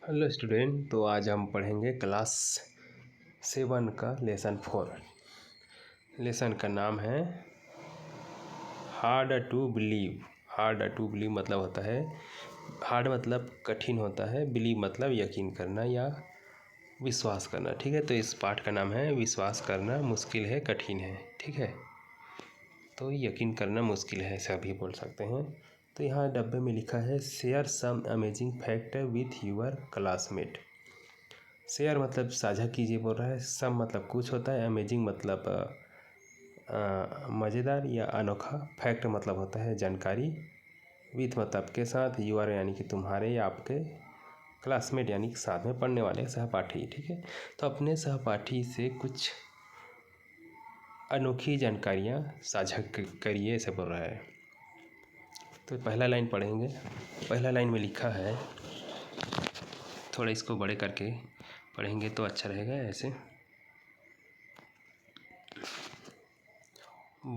Hello student. तो आज हम पढ़ेंगे क्लास 7 का लेसन 4। लेसन का नाम है hard to believe. Hard to believe मतलब होता है, हार्ड मतलब कठिन होता है, बिलीव मतलब यकीन करना या विश्वास करना। ठीक है, तो इस पाठ का नाम है विश्वास करना मुश्किल है, कठिन है। ठीक है, तो यकीन करना मुश्किल है, ऐसा भी बोल सकते हैं। तो यहाँ डब्बे में लिखा है share some amazing fact with your classmate. Share मतलब साझा कीजिए बोल रहा है, सम मतलब कुछ होता है, अमेजिंग मतलब मज़ेदार या अनोखा, फैक्ट मतलब होता है जानकारी, विथ मतलब के साथ, यूआर यानी कि तुम्हारे या आपके, क्लासमेट यानी कि साथ में पढ़ने वाले सहपाठी। ठीक है, तो अपने सहपाठी से कुछ अनोखी जानकारियाँ साझा करिए, ऐसे बोल रहा है। तो पहला लाइन पढ़ेंगे। पहला लाइन में लिखा है, थोड़ा इसको बड़े करके पढ़ेंगे तो अच्छा रहेगा ऐसे।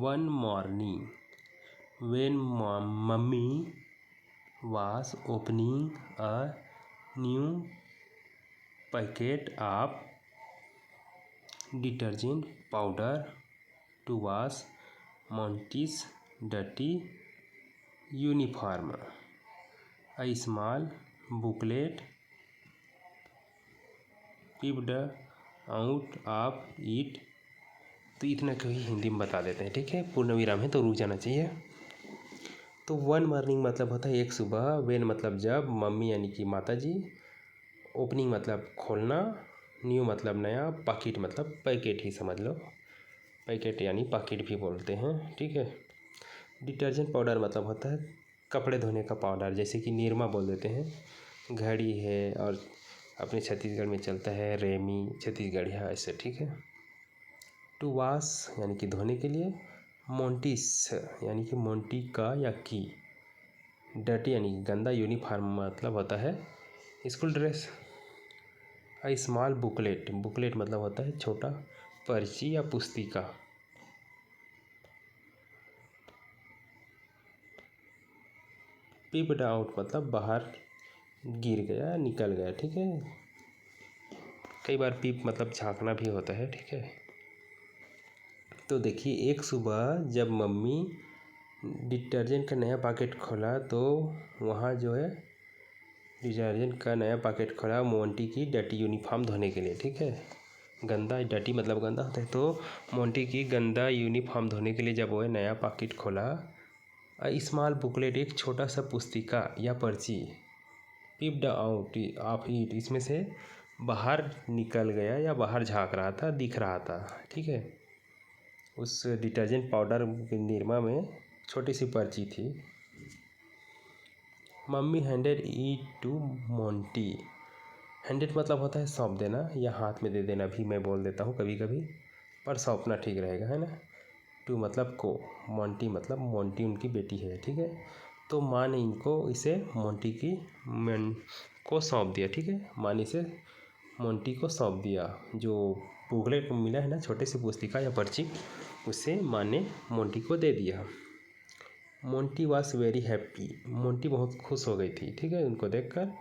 One morning when mummy was opening a new packet of detergent powder to wash Monty's dirty uniform, a small booklet peeped out of it। तो इतना कहीं हिंदी में बता देते हैं। ठीक है, पूर्ण विराम है तो रुक जाना चाहिए। तो वन मॉर्निंग मतलब होता है एक सुबह, वेन मतलब जब, मम्मी यानी कि माता जी, ओपनिंग मतलब खोलना, न्यू मतलब नया, पैकेट मतलब पैकेट ही समझ लो, पैकेट यानी पैकेट भी बोलते हैं। ठीक है, डिटर्जेंट पाउडर मतलब होता है कपड़े धोने का पाउडर, जैसे कि निरमा बोल देते हैं। घड़ी है और अपने छत्तीसगढ़ में चलता है रेमी, छत्तीसगढ़िया ऐसे। ठीक है, टू वॉश यानी कि धोने के लिए, मोंटिस यानी कि मोंटी का या की, डर्टी यानी कि गंदा, यूनिफॉर्म मतलब होता है स्कूल ड्रेस, आ स्मॉल बुकलेट, बुकलेट मतलब होता है छोटा पर्ची या पुस्तिका, पिप्ड आउट मतलब बाहर गिर गया, निकल गया। ठीक है, कई बार पिप मतलब झांकना भी होता है। ठीक है, तो देखिए एक सुबह जब मम्मी डिटर्जेंट का नया पैकेट खोला तो वहाँ जो है डिटर्जेंट का नया पैकेट खोला मोंटी की डर्टी यूनिफॉर्म धोने के लिए। ठीक है, गंदा, डर्टी मतलब गंदा होता है, तो मोंटी की गंदा यूनिफॉर्म धोने के लिए जब वो नया पैकेट खोला, स्मॉल बुकलेट एक छोटा सा पुस्तिका या पर्ची, पिप्ड आउट ऑफ इट इसमें से बाहर निकल गया या बाहर झांक रहा था, दिख रहा था। ठीक है, उस डिटर्जेंट पाउडर निरमा में छोटी सी पर्ची थी। Mummy handed it to Monty. Handed मतलब होता है सौंप देना या हाथ में दे देना, भी मैं बोल देता हूँ कभी कभी, पर सौंपना ठीक रहेगा, है ना। टू मतलब को, मोंटी मतलब मोंटी उनकी बेटी है। ठीक है, तो माँ ने इनको इसे मोंटी की को सौंप दिया। ठीक है, माँ ने इसे मोंटी को सौंप दिया। जो बुकलेट को मिला है ना, छोटे से पुस्तिका या पर्ची, उसे माँ ने मोंटी को दे दिया। Monty was very happy, Monty बहुत खुश हो गई थी। ठीक है, उनको देखकर,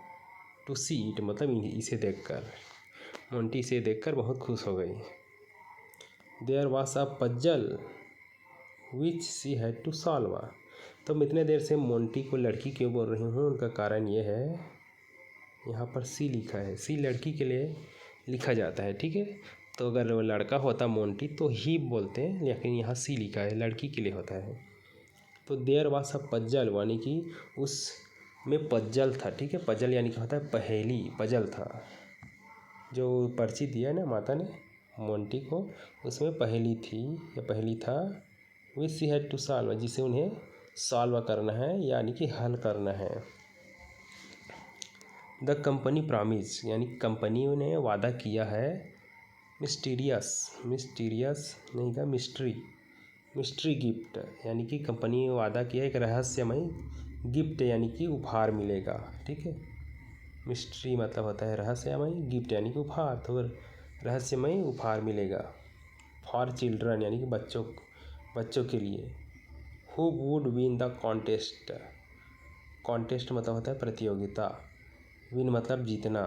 टू सी इट मतलब इसे देखकर, मोंटी इसे देखकर बहुत खुश हो गई। There was a puzzle which she had to solve. तो मैं इतने देर से मोंटी को लड़की क्यों बोल रही हूँ, उनका कारण ये है, यहाँ पर सी लिखा है, सी लड़की के लिए लिखा जाता है। ठीक है, तो अगर वो लड़का होता मोंटी तो ही बोलते हैं, लेकिन यहाँ सी लिखा है, लड़की के लिए होता है। तो देयर वाज अ पजल यानी कि उस में पजल था। ठीक है, पजल यानी कि होता है पहेली, पजल था। जो पर्ची दिया ना माता ने मोंटी को, उसमें पहेली थी या पहेली था, विच सी हैड टू सॉल्व जिसे उन्हें सॉल्व करना है यानी कि हल करना है। द कंपनी प्रॉमिस यानी कंपनी ने वादा किया है, मिस्टीरियस, मिस्टीरियस नहीं था, मिस्ट्री गिफ्ट यानी कि कंपनी ने वादा किया एक रहस्यमय गिफ्ट यानी कि उपहार मिलेगा। ठीक है, मिस्ट्री मतलब होता है रहस्यमय, गिफ्ट यानी कि उपहार, तो रहस्यमय उपहार मिलेगा। फॉर चिल्ड्रन यानी कि बच्चों के लिए। Who would win the contest, contest मतलब होता है प्रतियोगिता। विन मतलब जीतना,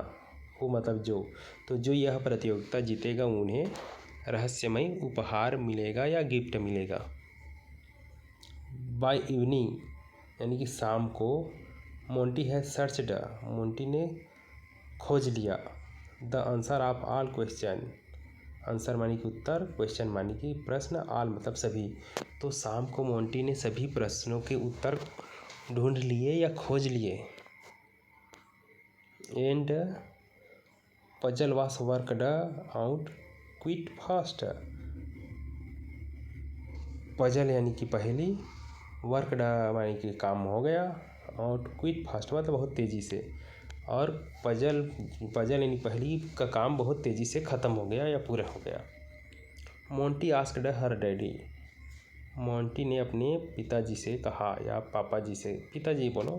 वो मतलब जो, तो जो यह प्रतियोगिता जीतेगा उन्हें रहस्यमय उपहार मिलेगा या गिफ्ट मिलेगा। बाय इवनिंग यानी कि शाम को मोंटी है सर्चड, मोंटी ने खोज लिया the answer of all question, answer मानी कि उत्तर, क्वेश्चन मानी कि प्रश्न, ऑल मतलब सभी। तो शाम को मोंटी ने सभी प्रश्नों के उत्तर ढूंढ लिए या खोज लिए। एंड पजल वास worked out quit fast, puzzle यानी कि पहेली, वर्कड यानी कि काम हो गया, आउट क्विट फास्ट मतलब बहुत तेज़ी से, और पजल यानी पहेली का काम बहुत तेज़ी से ख़त्म हो गया या पूरा हो गया। Monty asked her daddy, Monty ने अपने पिताजी से कहा या पापा जी से, पिताजी बोलो,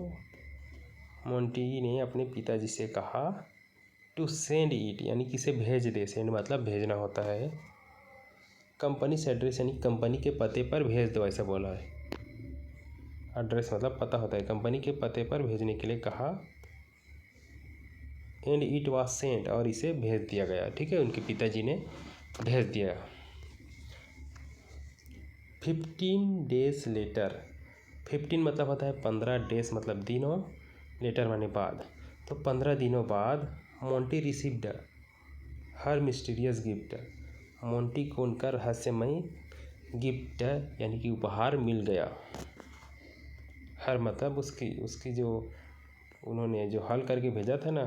मोंटी ने अपने पिताजी से कहा टू सेंड इट यानी कि इसे भेज दे, सेंड मतलब भेजना होता है, कंपनी से एड्रेस यानी कंपनी के पते पर भेज दो ऐसा बोला है, एड्रेस मतलब पता होता है, कंपनी के पते पर भेजने के लिए कहा। एंड इट वाज सेंट और इसे भेज दिया गया, ठीक है, उनके पिताजी ने भेज दिया। 15 डेज लेटर, 15 मतलब होता है 15, डेज मतलब दिनों, लेटर माने बाद, तो 15 दिनों बाद मोंटी रिसीव्ड हर मिस्टीरियस गिफ्ट, मोंटी को उनका रहस्यमय गिफ्ट यानी कि उपहार मिल गया। हर मतलब उसकी जो उन्होंने जो हल करके भेजा था ना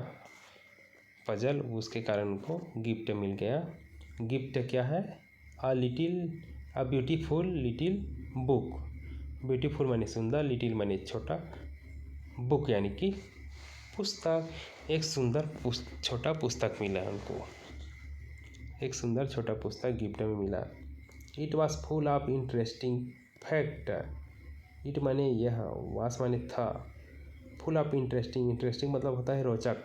पजल, उसके कारण उनको गिफ्ट मिल गया। गिफ्ट क्या है? A beautiful little book, beautiful माने सुंदर, लिटिल माने छोटा, बुक यानी कि पुस्तक, एक सुंदर छोटा पुस्तक मिला उनको, एक सुंदर छोटा पुस्तक गिफ्ट में मिला। It was full of interesting fact, it माने यह, वास माने था, फुल ऑफ इंटरेस्टिंग, इंटरेस्टिंग मतलब होता है रोचक,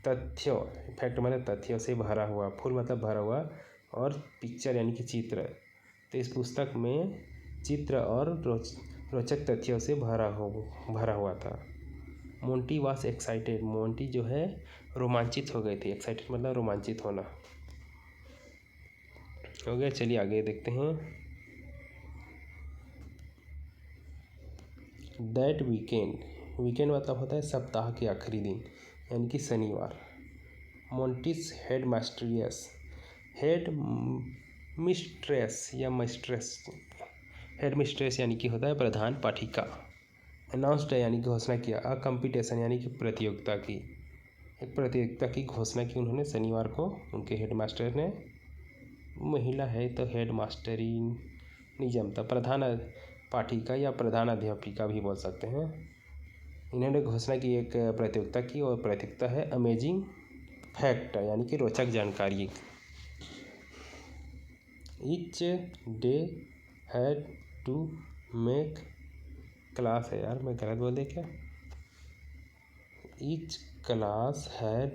तथ्यों, फैक्ट माने तथ्यों से भरा हुआ, फुल मतलब भरा हुआ, और पिक्चर यानी कि चित्र, तो इस पुस्तक में चित्र और रोचक तथ्यों से भरा हुआ था। मोंटी वास एक्साइटेड, मोंटी जो है रोमांचित हो गए थे, एक्साइटेड मतलब रोमांचित होना। हो गया, चलिए आगे देखते हैं। दैट वीकेंड, वीकेंड मतलब होता है सप्ताह के आखिरी दिन यानी कि शनिवार। मोंटिस हेड मास्टरियस, हेड मिस्ट्रेस या मिस्ट्रेस, हेड मिस्ट्रेस यानी कि होता है प्रधान पाठिका। अनाउंस्ड यानी घोषणा किया, अ कंपटीशन यानी कि प्रतियोगिता की, एक प्रतियोगिता की घोषणा की उन्होंने शनिवार को, उनके हेड मास्टर ने, महिला है तो हेड मास्टरी नहीं जमता, प्रधान पाठिका या प्रधान अध्यापिका भी बोल सकते हैं। इन्होंने घोषणा की एक प्रतियोगिता की, और प्रतियोगिता है अमेजिंग फैक्ट यानी कि रोचक जानकारी। Each day had to make class है यार, मैं गलत बोल दिया क्या? Each class had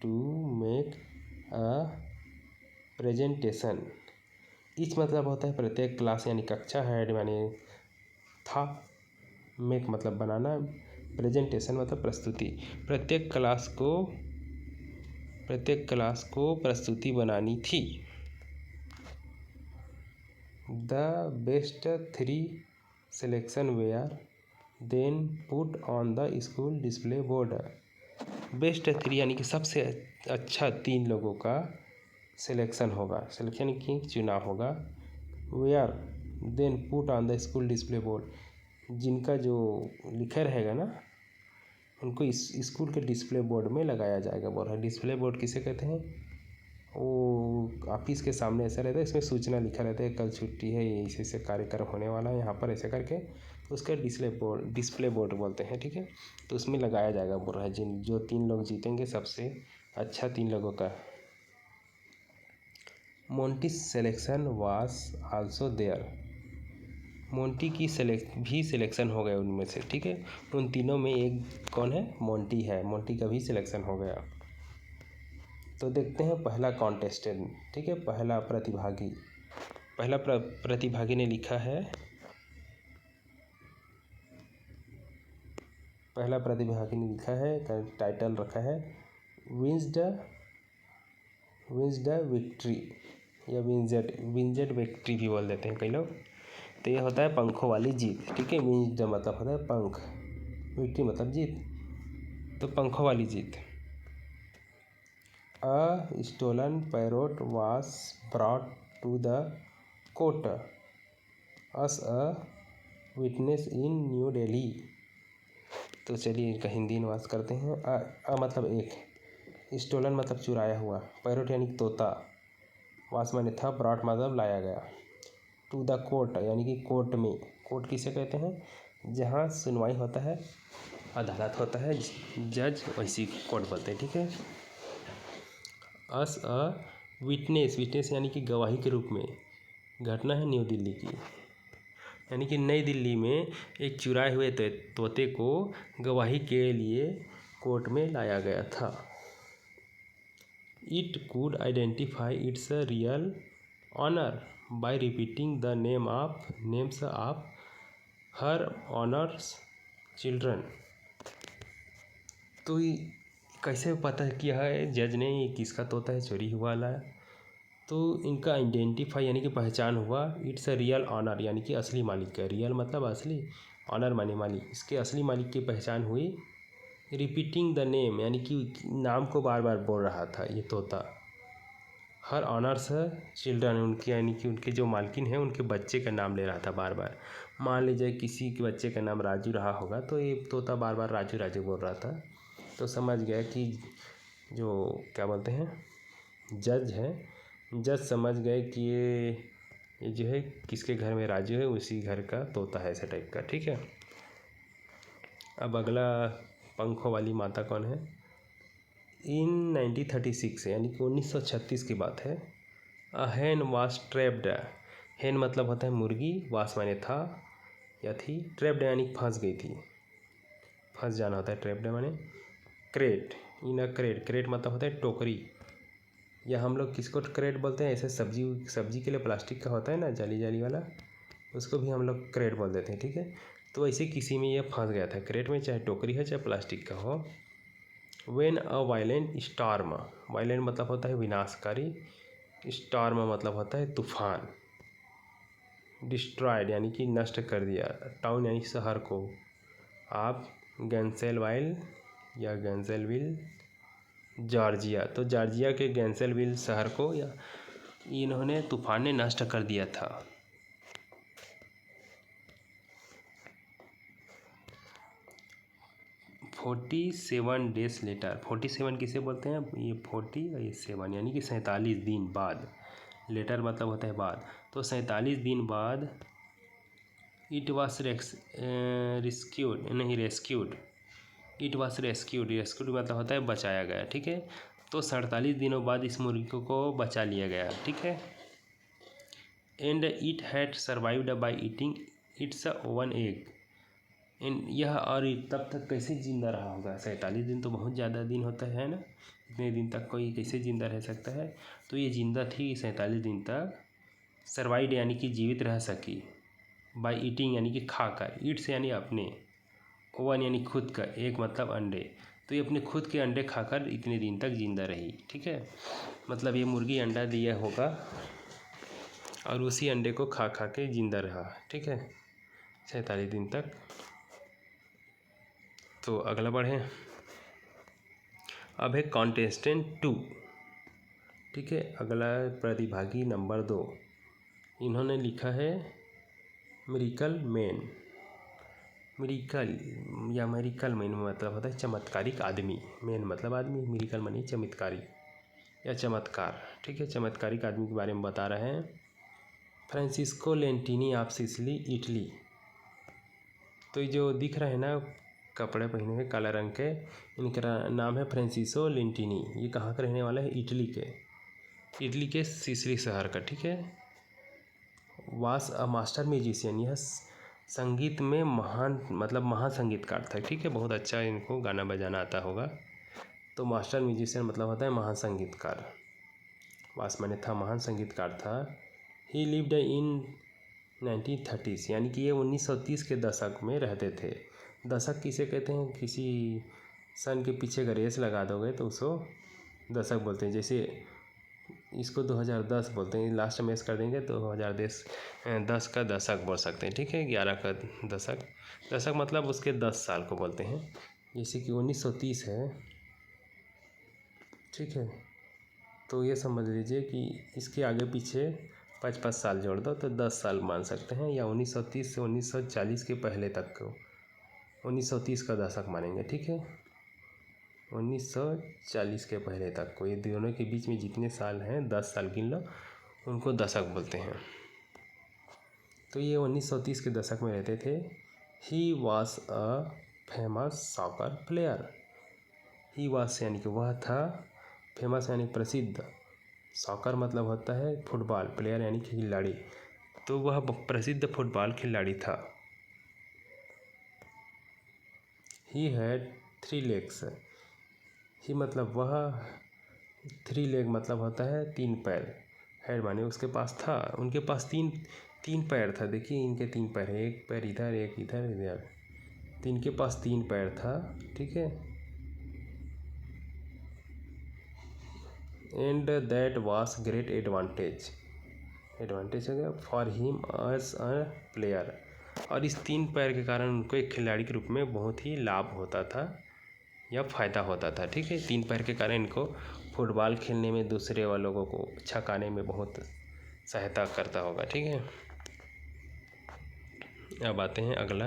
to make a presentation, each मतलब होता है प्रत्येक क्लास यानी कक्षा, हैड यानी था, मेक मतलब बनाना, प्रेजेंटेशन मतलब प्रस्तुति, प्रत्येक क्लास को प्रस्तुति बनानी थी। The best 3 selection were then put on the school display board, best 3 यानी कि सबसे अच्छा 3 लोगों का सिलेक्शन होगा, सिलेक्शन की चुनाव होगा, were then put on the school display board, जिनका जो लिखा रहेगा ना उनको इस स्कूल के डिस्प्ले बोर्ड में लगाया जाएगा। बोल रहा है डिस्प्ले बोर्ड किसे कहते हैं? वो ऑफिस के सामने ऐसा रहता है, इसमें सूचना लिखा रहता है कल छुट्टी है, ये ऐसे कार्यक्रम होने वाला है यहाँ पर ऐसे करके, तो उसका डिस्प्ले बोर्ड बोलते हैं, ठीक है, तो उसमें लगाया जाएगा। बोल रहा है जो 3 लोग जीतेंगे सबसे अच्छा 3 लोगों का। Monty selection was also there, Monty की सिलेक्शन हो गया उनमें से, ठीक है, उन तीनों में एक कौन है? मोंटी है, मोंटी का भी सिलेक्शन हो गया। तो देखते हैं पहला कॉन्टेस्टेंट, ठीक है, पहला प्रतिभागी ने लिखा है पहला प्रतिभागी ने लिखा है, टाइटल रखा है विंस द विक्ट्री या विंजेड विक्ट्री भी बोल देते हैं कई लोग। तो ये होता है पंखों वाली जीत, ठीक है। विंस द मतलब होता है पंख, विक्ट्री मतलब जीत, तो पंखों वाली जीत। A stolen parrot was brought to the court as a witness in New Delhi। तो चलिए इनका हिंदी अनुवाद करते हैं। अ मतलब एक, स्टोलन मतलब चुराया हुआ, पैरोट यानी कि तोता, वास माने था, ब्रॉट मतलब लाया गया, टू द कोर्ट यानी कि कोर्ट में। कोर्ट किसे कहते हैं? जहाँ सुनवाई होता है, अदालत होता है, जज, वैसी कोर्ट बोलते हैं, ठीक है। अस अ विटनेस यानी कि गवाही के रूप में। घटना है न्यू दिल्ली की, यानी कि नई दिल्ली में एक चुराए हुए तोते को गवाही के लिए कोर्ट में लाया गया था। It could identify its real owner by repeating the names of her owner's children. तो कैसे पता किया है जज ने ये किसका तोता है, चोरी हुआ वाला है? तो इनका आइडेंटिफाई यानी कि पहचान हुआ, इट्स अ रियल ऑनर यानी कि असली मालिक का, रियल मतलब असली, ऑनर माने मालिक, इसके असली मालिक की पहचान हुई। रिपीटिंग द नेम यानी कि नाम को बार बार बोल रहा था ये तोता। हर ऑनर्स चिल्ड्रन उनकी यानी कि उनके जो मालकिन हैं उनके बच्चे का नाम ले रहा था बार बार। मान लीजिए किसी के बच्चे का नाम राजू रहा होगा, तो ये तोता बार बार राजू राजू बोल रहा था। तो समझ गया कि जो क्या बोलते हैं जज है, जज समझ गए कि ये जो है किसके घर में राजू है उसी घर का तोता है, ऐसे टाइप का, ठीक है। अब अगला पंखों वाली माता कौन है? इन 1936 यानी कि 1936 की बात है। अ हैन वाज ट्रैप्ड, हैन मतलब होता है मुर्गी, वास माने था या थी, ट्रैप्ड यानी फंस गई थी, फंस जाना होता है, ट्रैप्ड माने। क्रेट, इन अ क्रेट मतलब होता है टोकरी, या हम लोग किसको क्रेट बोलते हैं? ऐसे सब्जी के लिए प्लास्टिक का होता है ना, जाली जाली वाला, उसको भी हम लोग क्रेट बोल देते हैं, ठीक है। तो ऐसे किसी में ये फंस गया था क्रेट में, चाहे टोकरी है चाहे प्लास्टिक का हो। When a violent storm, violent मतलब होता है विनाशकारी, स्टॉर्म मतलब होता है तूफान। डिस्ट्रॉयड यानी कि नष्ट कर दिया, टाउन यानी शहर को। आप गैंसेलवाइल या गैंसेलविल जॉर्जिया, तो जॉर्जिया के गैंसेलविल शहर को या इन्होंने तूफान ने नष्ट कर दिया था। "47 days later", 47 किसे बोलते हैं? ये 40 और ये 7 यानी कि 47 दिन बाद। लेटर मतलब होता है बाद, तो 47 दिन बाद इट वॉज रेस्क्यूड, नहीं रेस्क्यूड, इट वॉज रेस्क्यूड मतलब होता है बचाया गया, ठीक है। तो 47 दिनों बाद इस मुर्गी को बचा लिया गया, ठीक है। And it had survived by eating it's oven egg, यह और तब तक कैसे जिंदा रहा होगा? 47 दिन तो बहुत ज़्यादा दिन होता है ना, इतने दिन तक कोई कैसे जिंदा रह सकता है? तो ये जिंदा थी 47 दिन तक, सर्वाइव्ड यानी कि जीवित रह सकी, बाय ईटिंग यानी कि खाकर, ईट्स यानी अपने, ओवन यानी खुद का, एक मतलब अंडे, तो ये अपने खुद के अंडे खाकर इतने दिन तक जिंदा रही, ठीक है। मतलब ये मुर्गी अंडा दिया होगा और उसी अंडे को खा खा के जिंदा रहा, ठीक है, 47 दिन तक। तो अगला बढ़े, अब है कॉन्टेस्टेंट 2, ठीक है। अगला प्रतिभागी नंबर 2, इन्होंने लिखा है मिरेकल मैन। मिरेकल या मेरिकल मैन मतलब होता है चमत्कारिक आदमी, मैन मतलब आदमी, मिरेकल मानी चमत्कारी या चमत्कार, ठीक है। चमत्कारिक आदमी के बारे में बता रहे हैं। Francisco Lentini of Sicily, Italy. तो ये जो दिख रहे हैं ना कपड़े पहने हुए काला रंग के, इनका नाम है फ्रांसिस्को लेंटिनी। ये कहाँ का रहने वाला है? इटली के सिसिली शहर का, ठीक है। वास अ मास्टर म्यूजिशियन, यह संगीत में महान मतलब महासंगीतकार था, ठीक है। बहुत अच्छा इनको गाना बजाना आता होगा। तो मास्टर म्यूजिशियन मतलब होता है महान संगीतकार, वास माने था, महान संगीतकार था। ही लिव्ड इन 1930 यानी कि ये 1930 के दशक में रहते थे। दशक किसे कहते हैं? किसी सन के पीछे अगर रेस लगा दोगे तो उसको दशक बोलते हैं। जैसे इसको 2010 बोलते हैं, लास्ट में एस कर देंगे तो 2010 का दशक बोल सकते हैं। ठीक है, 11 का दशक, दशक मतलब उसके 10 साल को बोलते हैं। जैसे कि 1930 है, ठीक है, तो ये समझ लीजिए कि इसके आगे पीछे 5-5 साल जोड़ दो तो 10 साल मान सकते हैं, या 1930 से 1940 के पहले तक को 1930 का दशक मानेंगे। ठीक है, 1940 के पहले तक को, ये दोनों के बीच में जितने साल हैं 10 साल गिन लो, उनको दशक बोलते हैं। तो ये 1930 के दशक में रहते थे। He was a famous soccer player. He was यानी कि वह था, फेमस यानी प्रसिद्ध, सॉकर मतलब होता है फुटबॉल, प्लेयर यानी कि खिलाड़ी, तो वह प्रसिद्ध फुटबॉल खिलाड़ी था। He had 3 legs। ही मतलब वह, 3 leg मतलब होता है 3 पैर, हैड माने उसके पास था, उनके पास तीन पैर था। देखिए इनके 3 पैर है, एक पैर इधर, एक इधर, इधर, तो इनके पास 3 पैर था। ठीक है, and that was great advantage हो गया for him as a player. और इस 3 पैर के कारण उनको एक खिलाड़ी के रूप में बहुत ही लाभ होता था या फ़ायदा होता था। ठीक है, 3 पैर के कारण इनको फुटबॉल खेलने में, दूसरे वालों को छकाने में बहुत सहायता करता होगा। ठीक है, अब आते हैं अगला।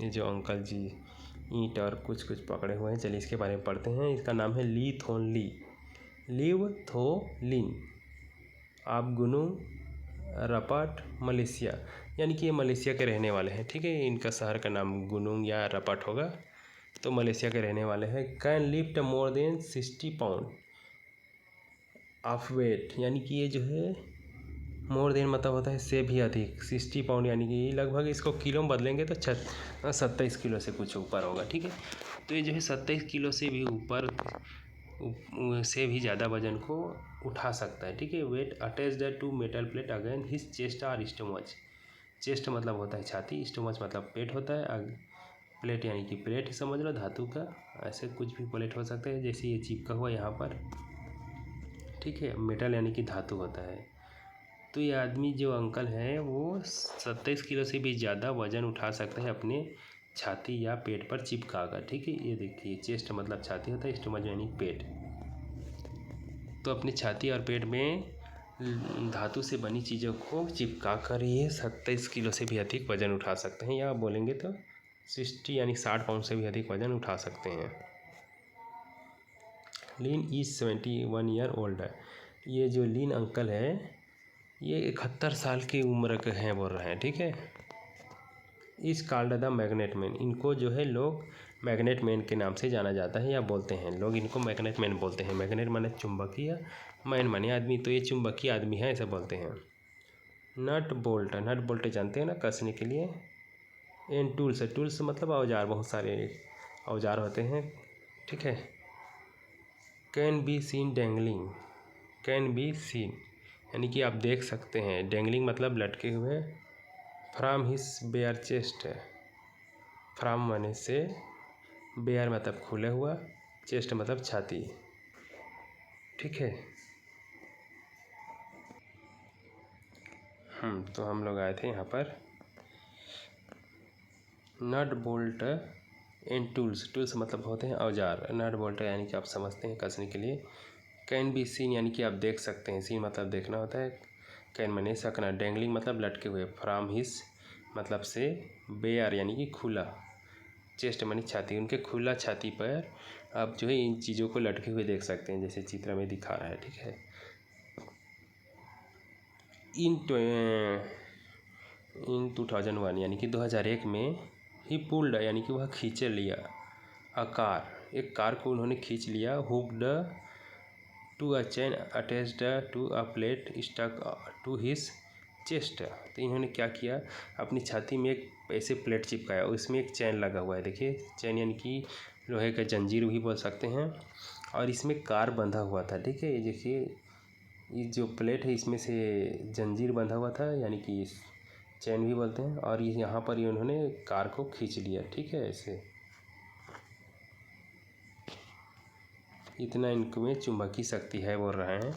ये जो अंकल जी ईंट और कुछ पकड़े हुए हैं, चलिए इसके बारे में पढ़ते हैं। इसका नाम है ली थोन ली, लिव थो लिन, आप गुनुंग रपट, मलेशिया, यानी कि ये मलेशिया के रहने वाले हैं। ठीक है, इनका शहर का नाम गुनुंग या रपट होगा, तो मलेशिया के रहने वाले हैं। Can lift more than 60 pound of weight, यानी कि ये जो है मोर देन मतलब होता है से भी अधिक, 60 पाउंड यानी कि लगभग इसको किलो में बदलेंगे तो 27 किलो से कुछ ऊपर होगा। ठीक है, तो ये जो है 27 किलो से भी ऊपर से भी ज़्यादा वजन को उठा सकता है। ठीक है, weight attached to metal plate again his chest और स्टोमच। चेस्ट मतलब होता है छाती, स्टोमच मतलब पेट होता है, प्लेट यानी कि प्लेट ही समझ लो, धातु का, ऐसे कुछ भी प्लेट हो सकता है, जैसे ये चिपका हुआ यहाँ पर। ठीक है, मेटल यानी कि धातु होता है। तो ये आदमी जो अंकल हैं वो 27 किलो से भी ज़्यादा वजन उठा सकता है अपने छाती या पेट पर चिपका कर। ठीक है, ये देखिए चेस्ट मतलब छाती होता है, स्टोमच यानी पेट, तो अपनी छाती और पेट में धातु से बनी चीज़ों को चिपका कर ये 27 किलो से भी अधिक वजन उठा सकते हैं, या बोलेंगे तो 60 यानी 60 पाउंड से भी अधिक वजन उठा सकते हैं। लीन इज 71 ईयर ओल्ड है। ये जो लीन अंकल है ये 71 साल की उम्र के हैं बोल रहे हैं। ठीक है, इस कॉल्ड द मैग्नेट मैन, इनको जो है लोग मैग्नेट मैन के नाम से जाना जाता है, या बोलते हैं लोग इनको मैग्नेट मैन बोलते हैं। मैग्नेट माने चुंबकीय, मैन माने आदमी, तो ये चुंबकीय आदमी है ऐसा बोलते हैं। नट बोल्ट जानते हैं ना, कसने के लिए। एंड टूल्स मतलब औजार, बहुत सारे औजार होते हैं। ठीक है, can be seen dangling, can be seen यानी कि आप देख सकते हैं, डैंगलिंग मतलब लटके हुए, from his bare chest, from माने से, बेयर मतलब खुला हुआ, चेस्ट मतलब छाती। ठीक है, तो हम लोग आए थे यहाँ पर नट बोल्ट एंड टूल्स मतलब होते हैं औजार, नट बोल्ट यानी कि आप समझते हैं कसने के लिए। कैन बी सीन यानी कि आप देख सकते हैं, सीन मतलब देखना होता है, कैन माने सकना, डैंगलिंग मतलब लटके हुए, फ्राम हिज मतलब से, बेयर यानी कि खुला, चेस्ट मानी छाती, उनके खुला छाती पर आप जो है इन चीज़ों को लटके हुए देख सकते हैं, जैसे चित्र में दिखा रहा है। ठीक है, इन 2001 यानी कि 2001 में ही पुल्ड यानी कि वह खींच लिया, कार, एक कार को उन्होंने खींच लिया, hooked to a chain attached to a plate stuck to his chest. तो इन्होंने क्या किया, अपनी छाती में एक ऐसे प्लेट चिपकाया, उसमें एक चैन लगा हुआ है। देखिए चैन यानी कि लोहे का जंजीर भी बोल सकते हैं, और इसमें कार बंधा हुआ था। ठीक है, ये देखिए ये जो प्लेट है इसमें से जंजीर बंधा हुआ था, यानी कि इस चैन भी बोलते हैं। और ये यहाँ पर उन्होंने कार को खींच लिया, ठीक है, ऐसे इतना इनमें चुंबकीय शक्ति है बोल रहे हैं।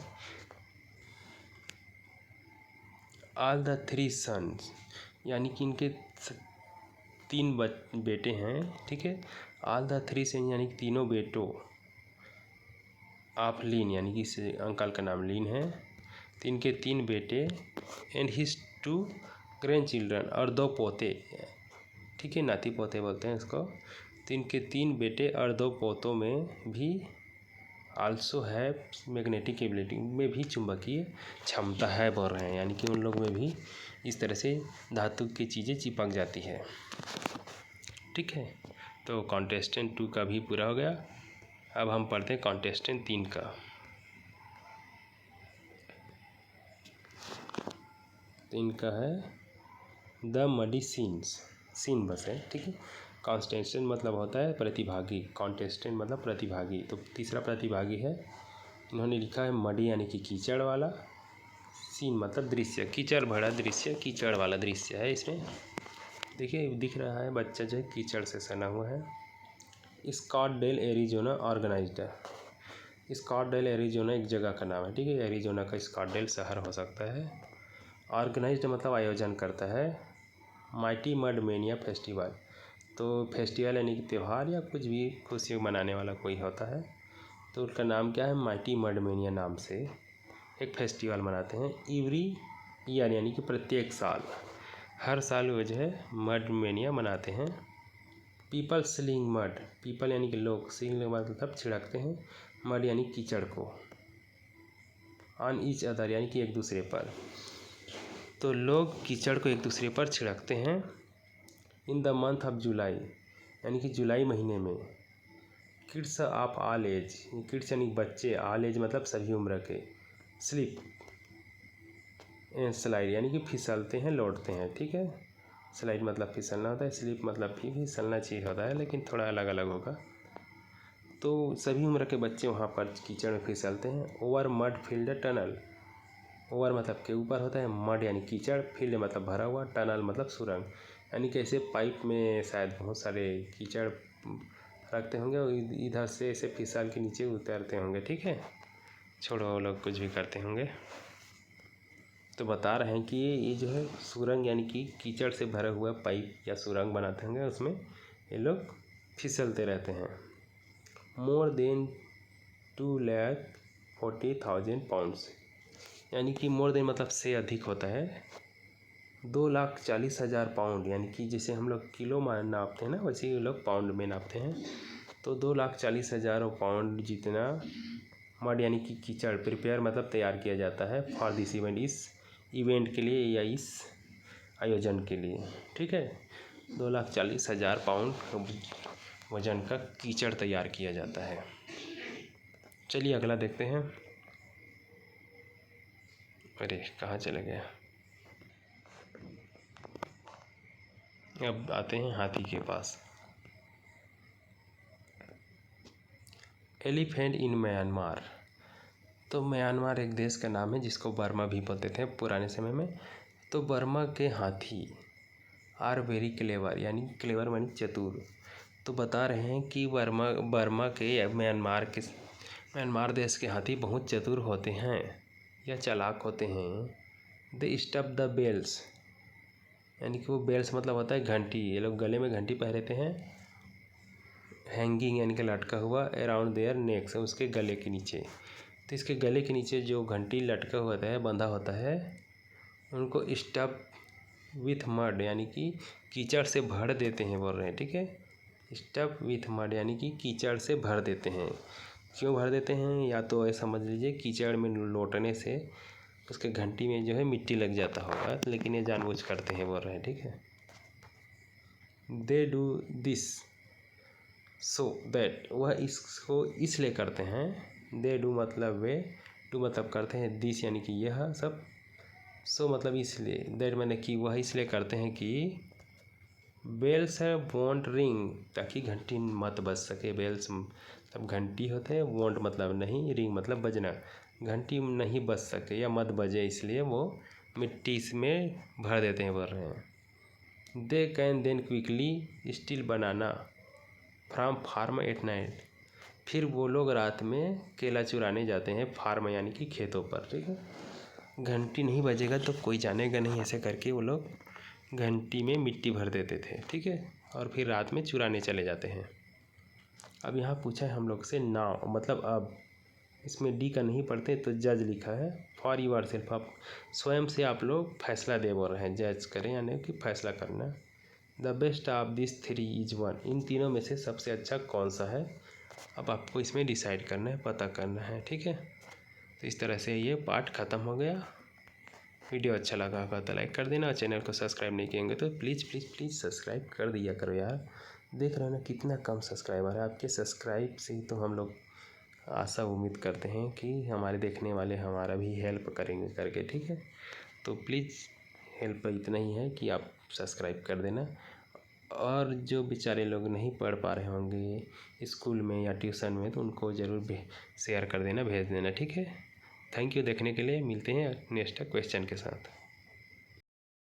ऑल द थ्री सन्स, यानी कि इनके 3 बेटे हैं, ठीक है। ऑल द थ्री सन यानी कि तीनों बेटों ऑफ लीन, यानी कि इस अंकल का नाम लीन है, तो इनके 3 बेटे एंड हिज 2 ग्रैंड चिल्ड्रन, और 2 पोते, ठीक है, नाती पोते बोलते हैं इसको। तो इनके 3 बेटे और 2 पोतों में भी आल्सो है मैग्नेटिक एबिलिटी, में भी चुंबकीय क्षमता है बोल रहे हैं, यानी कि उन लोग में भी इस तरह से धातु की चीज़ें चिपक जाती है, ठीक है। तो कॉन्टेस्टेंट 2 का भी पूरा हो गया। अब हम पढ़ते हैं कॉन्टेस्टेंट 3 का। तो इनका है द मडी सीन्स, सीन बस है, ठीक है। कॉन्टेस्टेंट मतलब होता है प्रतिभागी, कॉन्टेस्टेंट मतलब प्रतिभागी। तो तीसरा प्रतिभागी है, इन्होंने लिखा है मडी यानी कि कीचड़ वाला, सीन मतलब दृश्य, कीचड़ भरा दृश्य, कीचड़ वाला दृश्य है इसमें। देखिए दिख रहा है बच्चा जो है कीचड़ से सना हुआ है। स्कॉटडेल एरिजोना ऑर्गेनाइज्ड है। स्कॉटडेल एरिजोना एक जगह का नाम है, ठीक है। एरिजोना का स्कॉटडेल शहर हो सकता है। ऑर्गेनाइज्ड मतलब आयोजन करता है। माइटी मड मेनिया फेस्टिवल, तो फेस्टिवल यानी कि त्यौहार या कुछ भी खुशी मनाने वाला कोई होता है, तो उसका नाम क्या है, माइटी मड मेनिया नाम से एक फेस्टिवल मनाते हैं। एवरी ईयर यानी कि प्रत्येक साल, हर साल वो जो है मड मेनिया मनाते हैं। पीपल स्लिंग मड, पीपल यानी कि लोग, स्लिंग मतलब छिड़कते हैं, मड यानी कीचड़ को, ऑन ईच अदर यानी कि एक दूसरे पर, तो लोग कीचड़ को एक दूसरे पर छिड़कते हैं। In the month of July, यानी कि जुलाई महीने में। Kids of all age, kids यानी बच्चे, ऑल एज मतलब सभी उम्र के। स्लिप एंड स्लाइड यानी कि फिसलते हैं लौटते हैं, ठीक है। स्लाइड मतलब फिसलना होता है, स्लिप मतलब भी फिसलना चीज़ होता है, लेकिन थोड़ा अलग अलग होगा। तो सभी उम्र के बच्चे वहाँ पर कीचड़ में फिसलते हैं। Over mud field tunnel, over मतलब के ऊपर होता है, मड यानी कीचड़, फील्ड मतलब भरा हुआ, टनल मतलब सुरंग, यानी कि ऐसे पाइप में शायद बहुत सारे कीचड़ रखते होंगे और इधर से ऐसे फिसल के नीचे उतरते होंगे, ठीक है। छोड़ो वो लोग कुछ भी करते होंगे। तो बता रहे हैं कि ये जो है सुरंग यानी कि कीचड़ से भरा हुआ पाइप या सुरंग बनाते होंगे, उसमें ये लोग फिसलते रहते हैं। मोर देन 2,40,000 पाउंड्स, यानी कि मोर देन मतलब से अधिक होता है। 2,40,000 पाउंड, यानी कि जैसे हम लोग किलो में नापते हैं ना, वैसे ही लोग पाउंड में नापते हैं। तो 2,40,000 पाउंड जितना मड यानी कि कीचड़ प्रिपेयर मतलब तैयार किया जाता है फॉर दिस इवेंट, इस इवेंट के लिए या इस आयोजन के लिए, ठीक है। 2,40,000 पाउंड वजन का कीचड़ तैयार किया जाता है। चलिए अगला देखते हैं। अरे कहाँ चले गया। अब आते हैं हाथी के पास। एलिफेंट इन म्यांमार, तो म्यांमार एक देश का नाम है जिसको बर्मा भी बोलते थे पुराने समय में। तो बर्मा के हाथी आर वेरी क्लेवर, यानी क्लेवर मानी चतुर। तो बता रहे हैं कि बर्मा के म्यांमार देश के हाथी बहुत चतुर होते हैं या चालाक होते हैं। दे स्टफ द बेल्स, यानी कि वो बेल्स मतलब होता है घंटी, ये लोग गले में घंटी पहनते हैं। हैंगिंग यानी कि लटका हुआ, अराउंड देयर नेक्स, उसके गले के नीचे। तो इसके गले के नीचे जो घंटी लटका होता है, बंधा होता है, उनको स्टफ विथ मड यानी कि कीचड़ से भर देते हैं बोल रहे हैं, ठीक है। स्टफ विथ मड यानी कि कीचड़ से भर देते हैं। क्यों भर देते हैं, या तो ऐसा समझ लीजिए कीचड़ में लौटने से उसके घंटी में जो है मिट्टी लग जाता होगा, लेकिन ये जानबूझ करते हैं बोल रहे हैं, ठीक है। They do this so that, वह इसको इसलिए करते हैं। दे डू मतलब वे, डू मतलब करते हैं, दिस यानी कि यह सब, सो मतलब इसलिए, दैट मैंने कि वह इसलिए करते हैं कि बेल्स है वॉन्ट रिंग, ताकि घंटी मत बज सके। बेल्स मतलब घंटी होते हैं, वॉन्ट मतलब नहीं, रिंग मतलब बजना, घंटी नहीं बज सके या मत बजे, इसलिए वो मिट्टी इसमें भर देते हैं, बोल रहे हैं। They can then quickly steal banana from farm at night. फिर वो लोग रात में केला चुराने जाते हैं, फार्म यानी कि खेतों पर, ठीक है। घंटी नहीं बजेगा तो कोई जानेगा नहीं, ऐसे करके वो लोग घंटी में मिट्टी भर देते थे, ठीक है, और फिर रात में चुराने चले जाते हैं। अब यहाँ पूछा है हम लोग से नाउ, मतलब अब इसमें डी का नहीं पढ़ते तो जज लिखा है, फॉर यूर सेल्फ, आप स्वयं से आप लोग फैसला दे बोल रहे हैं, जज करें यानी कि फैसला करना। The best of this three is one, इन तीनों में से सबसे अच्छा कौन सा है, अब आपको इसमें डिसाइड करना है, पता करना है, ठीक है। तो इस तरह से ये पार्ट ख़त्म हो गया। वीडियो अच्छा लगा होगा तो लाइक कर देना, और चैनल को सब्सक्राइब नहीं किएंगे तो प्लीज़ प्लीज़ प्लीज़ सब्सक्राइब कर दिया करो यार। देख रहे हो ना कितना कम सब्सक्राइबर है, आपके सब्सक्राइब से ही तो हम लोग आशा उम्मीद करते हैं कि हमारे देखने वाले हमारा भी हेल्प करेंगे करके, ठीक है। तो प्लीज़ हेल्प इतना ही है कि आप सब्सक्राइब कर देना, और जो बेचारे लोग नहीं पढ़ पा रहे होंगे स्कूल में या ट्यूशन में तो उनको ज़रूर शेयर कर देना, भेज देना, ठीक है। थैंक यू देखने के लिए, मिलते हैं नेक्स्ट क्वेश्चन के साथ।